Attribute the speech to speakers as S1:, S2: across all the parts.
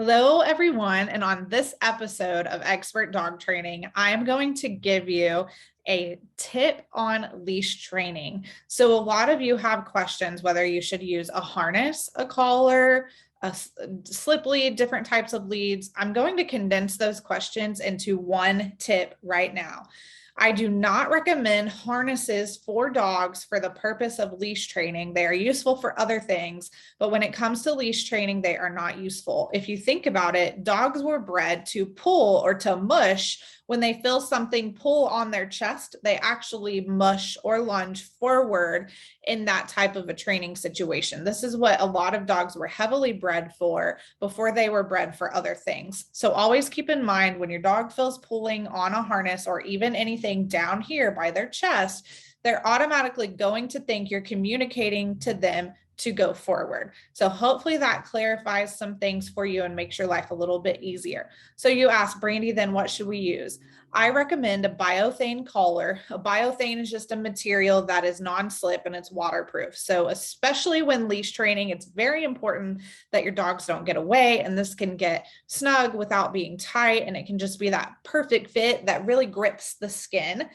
S1: Hello, everyone. And on this episode of Expert Dog Training, I'm going to give you a tip on leash training. So a lot of you have questions whether you should use a harness, a collar, a slip lead, different types of leads. I'm going to condense those questions into one tip right now. I do not recommend harnesses for dogs for the purpose of leash training. They are useful for other things, but when it comes to leash training, they are not useful. If you think about it, dogs were bred to pull or to mush. When they feel something pull on their chest, they actually mush or lunge forward in that type of a training situation. This is what a lot of dogs were heavily bred for before they were bred for other things. So always keep in mind when your dog feels pulling on a harness or even anything down here by their chest, they're automatically going to think you're communicating to them to go forward. So hopefully that clarifies some things for you and makes your life a little bit easier. So you asked, Brandy, then what should we use? I recommend a biothane collar. A biothane is just a material that is non-slip and it's waterproof. So especially when leash training, it's very important that your dogs don't get away, and this can get snug without being tight, and it can just be that perfect fit that really grips the skin.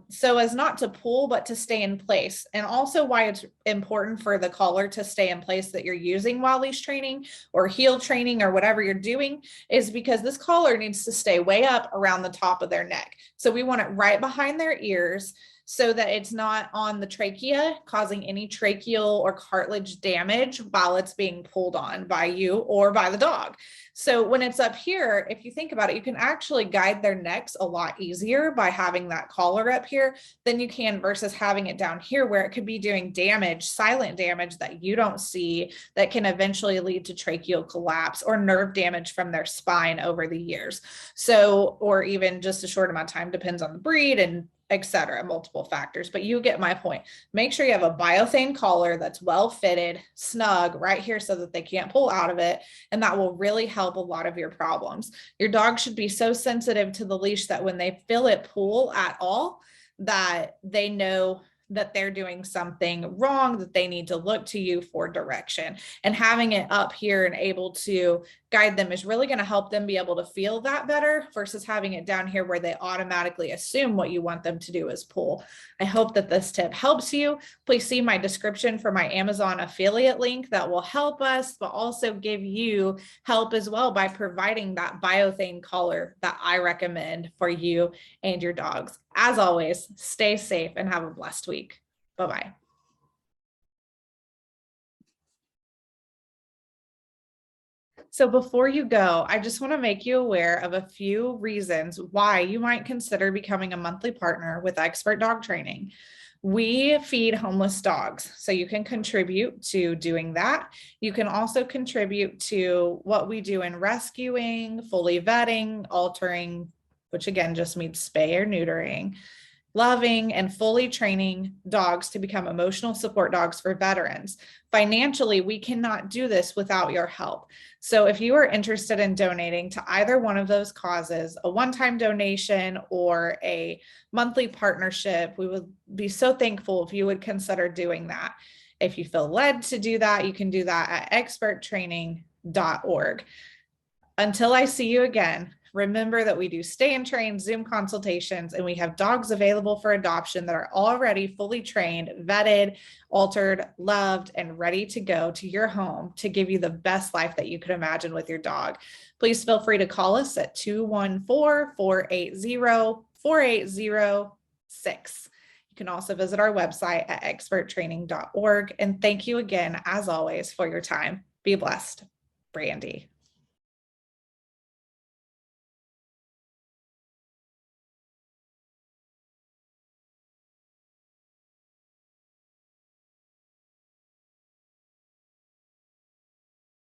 S1: So as not to pull, but to stay in place. And also why it's important for the collar to stay in place that you're using while leash training or heel training or whatever you're doing is because this collar needs to stay way up around the top of their neck. So we want it right behind their ears so that it's not on the trachea, causing any tracheal or cartilage damage while it's being pulled on by you or by the dog. So when it's up here, if you think about it, you can actually guide their necks a lot easier by having that collar up here than you can versus having it down here where it could be doing damage, silent damage that you don't see that can eventually lead to tracheal collapse or nerve damage from their spine over the years. So, or even just a short amount of time, depends on the breed and etc., multiple factors, but you get my point. Make sure you have a biothane collar that's well fitted, snug right here so that they can't pull out of it. And that will really help a lot of your problems. Your dog should be so sensitive to the leash that when they feel it pull at all, that they know that they're doing something wrong, that they need to look to you for direction. And having it up here and able to guide them is really going to help them be able to feel that better versus having it down here where they automatically assume what you want them to do is pull. I hope that this tip helps you. Please see my description for my Amazon affiliate link that will help us, but also give you help as well by providing that biothane collar that I recommend for you and your dogs. As always, stay safe and have a blessed week. Bye-bye. So before you go, I just want to make you aware of a few reasons why you might consider becoming a monthly partner with Expert Dog Training. We feed homeless dogs, so you can contribute to doing that. You can also contribute to what we do in rescuing, fully vetting, altering, which again just means spay or neutering, loving and fully training dogs to become emotional support dogs for veterans. Financially, we cannot do this without your help. So if you are interested in donating to either one of those causes, a one-time donation or a monthly partnership, we would be so thankful if you would consider doing that. If you feel led to do that, you can do that at ExpertDogTraining.org. Until I see you again, remember that we do stay and train Zoom consultations, and we have dogs available for adoption that are already fully trained, vetted, altered, loved, and ready to go to your home to give you the best life that you could imagine with your dog. Please feel free to call us at 214-480-4806. You can also visit our website at experttraining.org. And thank you again, as always, for your time. Be blessed. Brandy.